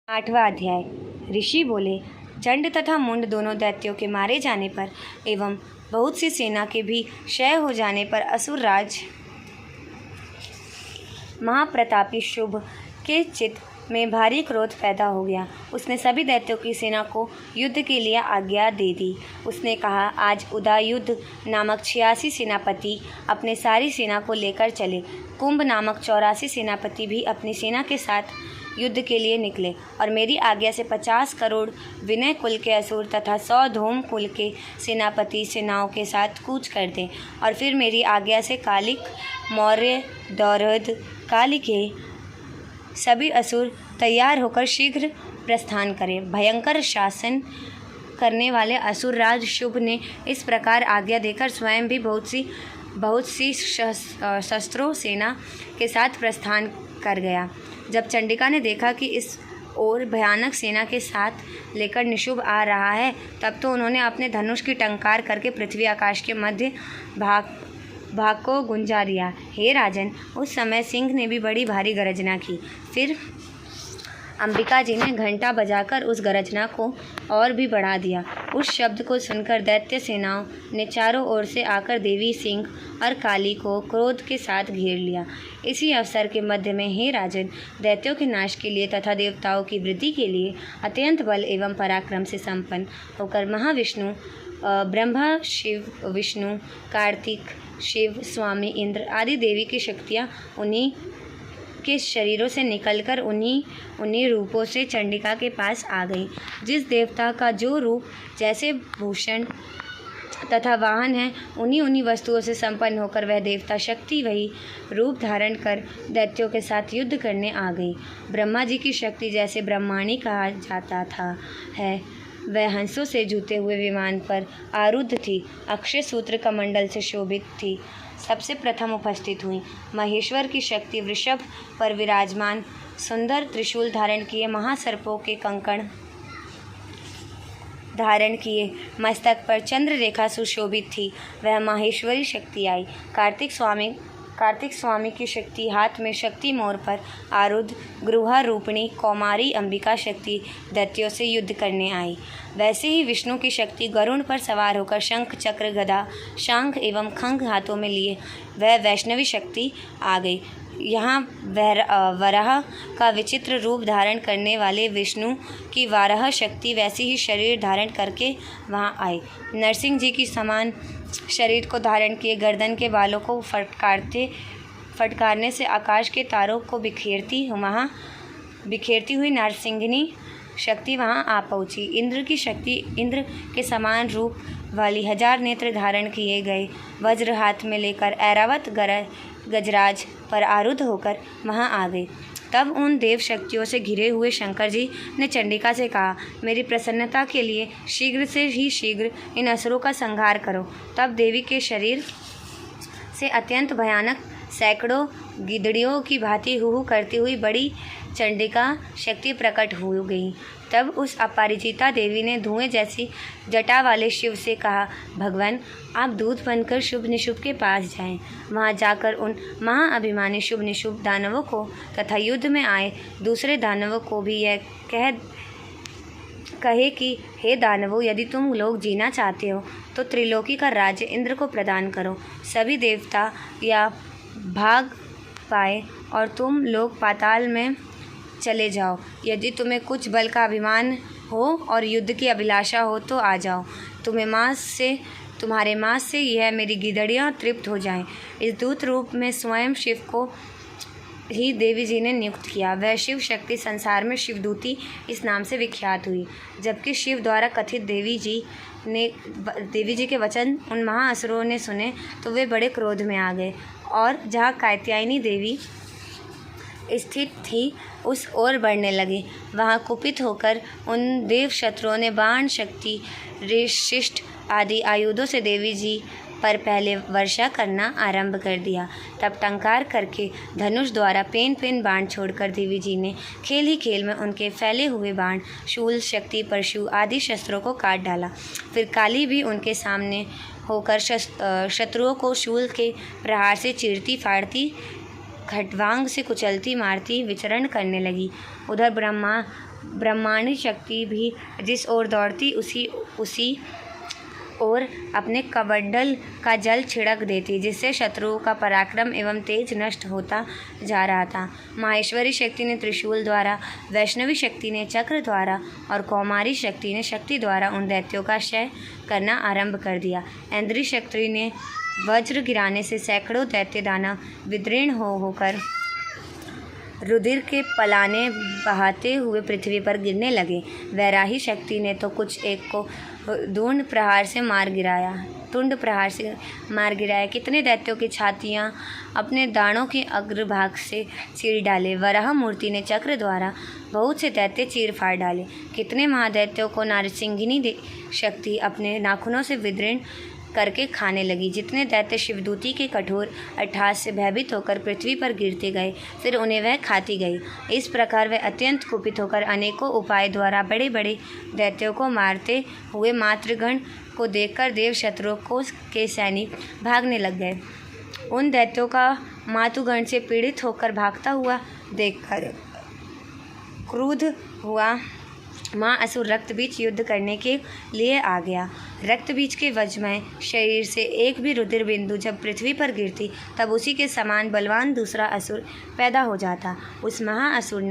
8वां अध्याय। ऋषि बोले, चंड तथा मुंड दोनों दैत्यों के मारे जाने पर एवं बहुत सी सेना के भी क्षय हो जाने पर असुर राज महाप्रतापी शुभ के चित्त में भारी क्रोध पैदा हो गया। उसने सभी दैत्यों की सेना को युद्ध के लिए आज्ञा दे दी। उसने कहा, आज उदयुद्ध नामक 86 सेनापति अपने सारी सेना को लेकर चले। कुंभ नामक 84 सेनापति भी अपनी सेना के साथ युद्ध के लिए निकले और मेरी आज्ञा से 50 करोड़ विनय कुल के असुर तथा 100 धूम कुल के सेनापति सेनाओं के साथ कूच कर दें। और फिर मेरी आज्ञा से कालिक, मौर्य, दौरद, काली के सभी असुर तैयार होकर शीघ्र प्रस्थान करें। भयंकर शासन करने वाले असुर राज शुभ ने इस प्रकार आज्ञा देकर स्वयं भी बहुत सी शस्त्रों सेना के साथ प्रस्थान कर गया। जब चंडिका ने देखा कि इस ओर भयानक सेना के साथ लेकर निशुभ आ रहा है, तब तो उन्होंने अपने धनुष की टंकार करके पृथ्वी आकाश के मध्य भाग को गुंजा दिया। हे राजन, उस समय सिंह ने भी बड़ी भारी गर्जना की। फिर अंबिका जी ने घंटा बजाकर उस गर्जना को और भी बढ़ा दिया। उस शब्द को सुनकर दैत्य सेनाओं ने चारों ओर से आकर देवी सिंह और काली को क्रोध के साथ घेर लिया। इसी अवसर के मध्य में, हे राजन, दैत्यों के नाश के लिए तथा देवताओं की वृद्धि के लिए अत्यंत बल एवं पराक्रम से संपन्न होकर महाविष्णु ब्रह्मा, शिव, विष्णु, कार्तिक, शिव, स्वामी इंद्र आदि देवी की शक्तियाँ उन्हीं के शरीरों से निकलकर उन्हीं रूपों से चंडिका के पास आ गई। जिस देवता का जो रूप जैसे भूषण तथा वाहन है, उन्हीं वस्तुओं से संपन्न होकर वह देवता शक्ति वही रूप धारण कर दैत्यों के साथ युद्ध करने आ गई। ब्रह्मा जी की शक्ति जैसे ब्रह्माणी कहा जाता है, वह हंसों से जूते हुए विमान पर आरूढ़ थी, अक्षय सूत्र कमंडल से शोभित थी। सबसे प्रथम उपस्थित हुई। महेश्वर की शक्ति वृषभ पर विराजमान, सुंदर त्रिशूल धारण किए, महासर्पों के कंकण धारण किए, मस्तक पर चंद्र रेखा सुशोभित थी, वह माहेश्वरी शक्ति आई। कार्तिक स्वामी की शक्ति हाथ में शक्ति मोर पर आरूढ़ गृहा रूपिणी कौमारी अंबिका शक्ति दैत्यों से युद्ध करने आई। वैसे ही विष्णु की शक्ति गरुड़ पर सवार होकर शंख, चक्र, गदा, शांख एवं खंग हाथों में लिए वह वैष्णवी शक्ति आ गई। यहाँ वराह का विचित्र रूप धारण करने वाले विष्णु की वाराह शक्ति वैसी ही शरीर धारण करके वहाँ आई। नरसिंह जी की समान शरीर को धारण किए, गर्दन के बालों को फटकारने से आकाश के तारों को बिखेरती हुई नरसिंहिनी शक्ति वहाँ आ पहुँची। इंद्र की शक्ति इंद्र के समान रूप वाली 1000 नेत्र धारण किए गए वज्र हाथ में लेकर ऐरावत गजराज पर आरूढ़ होकर वहाँ आ गई। तब उन देव शक्तियों से घिरे हुए शंकर जी ने चंडिका से कहा, मेरी प्रसन्नता के लिए शीघ्र से ही शीघ्र इन असुरों का संहार करो। तब देवी के शरीर से अत्यंत भयानक सैकड़ों गिदड़ियों की भांति हु करती हुई बड़ी चंडिका शक्ति प्रकट हो गई। तब उस अपराजिता देवी ने धुएं जैसी जटा वाले शिव से कहा, भगवान, आप दूत बनकर शुभ निशुभ के पास जाएं। वहां जाकर उन महाअभिमानी शुभ निशुभ दानवों को तथा युद्ध में आए दूसरे दानवों को भी यह कहे कि हे दानवों, यदि तुम लोग जीना चाहते हो तो त्रिलोकी का राज्य इंद्र को प्रदान करो। सभी देवता या भाग पाए और तुम लोग पाताल में चले जाओ। यदि तुम्हें कुछ बल का अभिमान हो और युद्ध की अभिलाषा हो तो आ जाओ। तुम्हारे मांस से यह मेरी गिदड़ियाँ तृप्त हो जाएं। इस दूत रूप में स्वयं शिव को ही देवी जी ने नियुक्त किया। वह शिव शक्ति संसार में शिवदूती इस नाम से विख्यात हुई। जबकि शिव द्वारा कथित देवी जी के वचन उन महाअसुरों ने सुने तो वे बड़े क्रोध में आ गए और जहाँ कात्यायनी देवी स्थित थी उस ओर बढ़ने लगे। वहाँ कुपित होकर उन देव शत्रुओं ने बाण, शक्ति, शिष्ट आदि आयुधों से देवी जी पर पहले वर्षा करना आरंभ कर दिया। तब टंकार करके धनुष द्वारा पेन बाण छोड़कर देवी जी ने खेल ही खेल में उनके फैले हुए बाण, शूल, शक्ति, परशु आदि शस्त्रों को काट डाला। फिर काली भी उनके सामने होकर शत्रुओं को शूल के प्रहार से चीरती फाड़ती, खटवांग से कुचलती मारती विचरण करने लगी। उधर ब्रह्मा ब्रह्मांडी शक्ति भी जिस ओर दौड़ती उसी और अपने कमंडल का जल छिड़क देती, जिससे शत्रुओं का पराक्रम एवं तेज नष्ट होता जा रहा था। माहेश्वरी शक्ति ने त्रिशूल द्वारा, वैष्णवी शक्ति ने चक्र द्वारा और कौमारी शक्ति ने शक्ति द्वारा उन दैत्यों का क्षय करना आरंभ कर दिया। इंद्री शक्ति ने वज्र गिराने से सैकड़ों दैत्य दानव विदीर्ण होकर रुधिर के पलाने बहाते हुए पृथ्वी पर गिरने लगे। वैराही शक्ति ने तो कुछ एक को तुंड प्रहार से मार गिराया। कितने दैत्यों की छातियाँ अपने दाढ़ों के अग्रभाग से चीर डाले। वराह मूर्ति ने चक्र द्वारा बहुत से दैत्य चीर फाड़ डाले। कितने महादैत्यों को नारसिंगिनी शक्ति अपने नाखूनों से विदीर्ण करके खाने लगी। जितने दैत्य शिवदूती के कठोर अट्टहास से भयभीत होकर पृथ्वी पर गिरते गए, फिर उन्हें वह खाती गई। इस प्रकार वह अत्यंत कुपित होकर अनेकों उपाय द्वारा बड़े बड़े दैत्यों को मारते हुए मातृगण को देखकर देव शत्रुओं के सैनिक भागने लग गए। उन दैत्यों का मातुगण से पीड़ित होकर भागता हुआ देखकर क्रुद्ध हुआ महाअसुर रक्तबीज युद्ध करने के लिए आ गया। रक्तबीज के वज्रमय शरीर से एक भी रुधिर बिंदु जब पृथ्वी पर गिरती, तब उसी के समान बलवान दूसरा असुर पैदा हो जाता। उस महाअसुर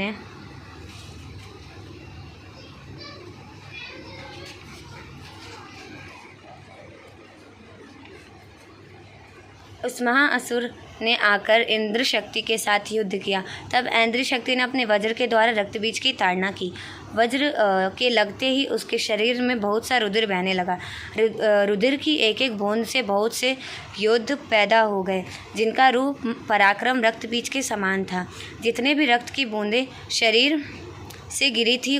ने आकर इंद्र शक्ति के साथ युद्ध किया। तब इंद्र शक्ति ने अपने वज्र के द्वारा रक्तबीज की ताड़ना की। वज्र के लगते ही उसके शरीर में बहुत सा रुधिर बहने लगा। रुधिर की एक एक बूंद से बहुत से योद्ध पैदा हो गए, जिनका रूप पराक्रम रक्तबीज के समान था। जितने भी रक्त की बूंदें शरीर से गिरी थी,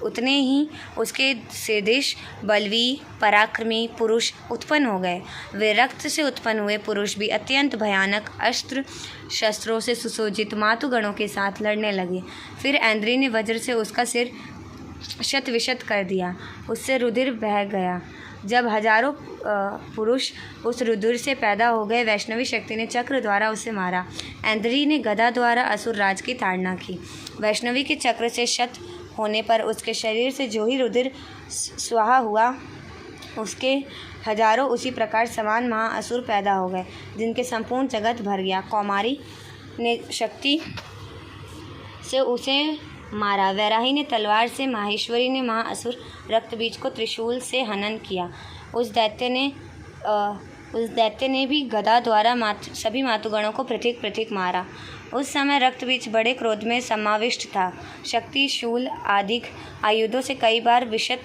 उतने ही उसके सदृश बलवी पराक्रमी पुरुष उत्पन्न हो गए। वे रक्त से उत्पन्न हुए पुरुष भी अत्यंत भयानक अस्त्र शस्त्रों से सुसज्जित मातुगणों के साथ लड़ने लगे। फिर इंद्री ने वज्र से उसका सिर शत-विशत कर दिया। उससे रुधिर बह गया। जब हजारों पुरुष उस रुधिर से पैदा हो गए, वैष्णवी शक्ति ने चक्र द्वारा उसे मारा। इंद्री ने गदा द्वारा असुर राज की ताड़ना की। वैष्णवी के चक्र से शत होने पर उसके शरीर से जो ही रुधिर स्वाहा हुआ, उसके हजारों उसी प्रकार समान महाअसुर पैदा हो गए, जिनके संपूर्ण जगत भर गया। कौमारी ने शक्ति से उसे मारा। वैराही ने तलवार से, माहेश्वरी ने महाअसुर रक्तबीज को त्रिशूल से हनन किया। उस दैत्य ने भी गदा द्वारा सभी मातुगणों को पृथक पृथक मारा। उस समय रक्तबीज बड़े क्रोध में समाविष्ट था। शक्ति, शूल आदि आयुधों से कई बार विषत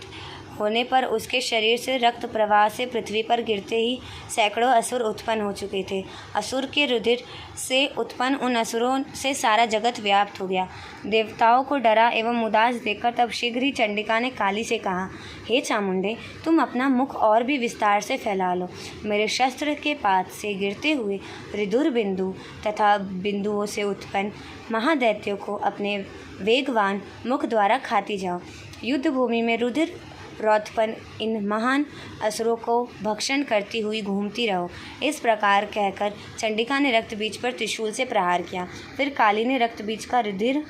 होने पर उसके शरीर से रक्त प्रवाह से पृथ्वी पर गिरते ही सैकड़ों असुर उत्पन्न हो चुके थे। असुर के रुधिर से उत्पन्न उन असुरों से सारा जगत व्याप्त हो गया। देवताओं को डरा एवं उदास देखकर तब शीघ्र ही चंडिका ने काली से कहा, हे चामुंडे, तुम अपना मुख और भी विस्तार से फैला लो। मेरे शस्त्र के पात से गिरते हुए रुधिर बिंदु तथा बिंदुओं से उत्पन्न महादैत्यों को अपने वेगवान मुख द्वारा खाती जाओ। युद्ध भूमि में रुधिर रौद्रपन इन महान असुरों को भक्षण करती हुई घूमती रहो। इस प्रकार कहकर चंडिका ने रक्तबीज पर त्रिशूल से प्रहार किया। फिर काली ने रक्तबीज का रुधिर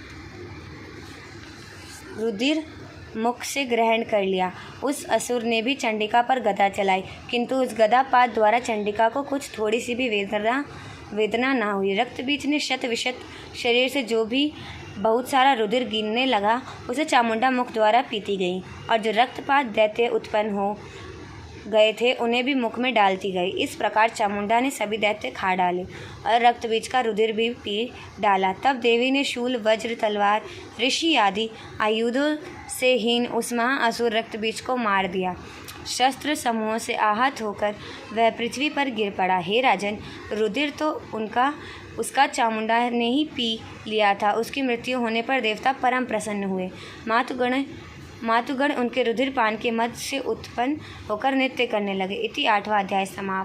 मुख से ग्रहण कर लिया। उस असुर ने भी चंडिका पर गदा चलाई, किंतु उस गदापात द्वारा चंडिका को कुछ थोड़ी सी भी वेदना ना हुई। रक्तबीज ने शत विशत शरीर से जो भी बहुत सारा रुधिर गिरने लगा, उसे चामुंडा मुख द्वारा पीती गई, और जो रक्तपात दैत्य उत्पन्न हो गए थे, उन्हें भी मुख में डालती गई। इस प्रकार चामुंडा ने सभी दैत्य खा डाले और रक्तबीज का रुधिर भी पी डाला। तब देवी ने शूल, वज्र, तलवार, ऋषि आदि आयुधों से हीन उस महाअसुर रक्तबीज को मार दिया। शस्त्र समूहों से आहत होकर वह पृथ्वी पर गिर पड़ा। हे राजन, रुधिर तो उसका चामुंडा ने ही पी लिया था। उसकी मृत्यु होने पर देवता परम प्रसन्न हुए। मातुगण उनके रुधिर पान के मद से उत्पन्न होकर नृत्य करने लगे। इति 8वां अध्याय समाप्त।